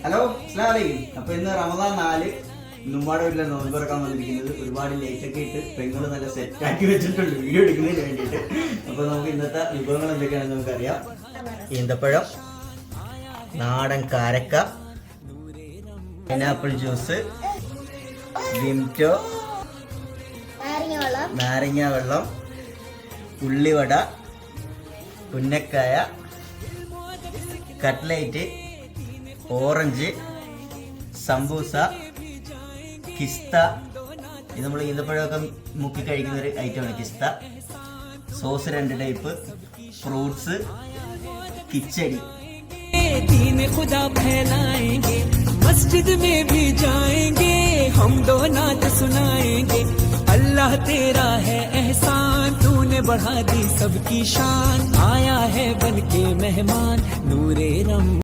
Hello അസ്സലാമു അലൈക്കും. അപ്പൊ ഇന്ന് റമദാൻ 4 നമ്മുടെ വീട്ടിലെ നോമ്പ് തുറക്കാൻ വന്നിരിക്കുന്നത്. ഒരുപാട് ലൈറ്റ് ഒക്കെ ഇട്ട് പെങ്ങള് നല്ല സെറ്റ് ആക്കി വെച്ചിട്ടുണ്ട് വീഡിയോ എടുക്കുന്നതിന് വേണ്ടിയിട്ട്. അപ്പൊ നമുക്ക് ഇന്നത്തെ വിഭവങ്ങൾ എന്തൊക്കെയാണെന്ന് നമുക്കറിയാം. ഈന്തപ്പഴം, നാടൻ കാരക്ക, പൈനാപ്പിൾ ജ്യൂസ്, വിംറ്റോ, നാരങ്ങ വെള്ളം, ഉള്ളിവട, ഉന്നക്കായ, കട്ട്ലേറ്റ്, ഓറഞ്ച്, സമൂസ, കിസ്ത. ഇത് നമ്മൾ ഈന്തപ്പഴമൊക്കെ മുക്കി കഴിക്കുന്ന ഒരു ഐറ്റമാണ് കിസ്ത. സോസ് 2 ടൈപ്പ്, ഫ്രൂട്ട്സ്, കിച്ചടി. दीन खुदा फैलाएंगे, मस्जिद में भी जाएंगे, हम दो नात सुनाएंगे। अल्लाह तेरा है एहसान, तूने बढ़ा दी सबकी शान, आया है बन के मेहमान नूरे रम।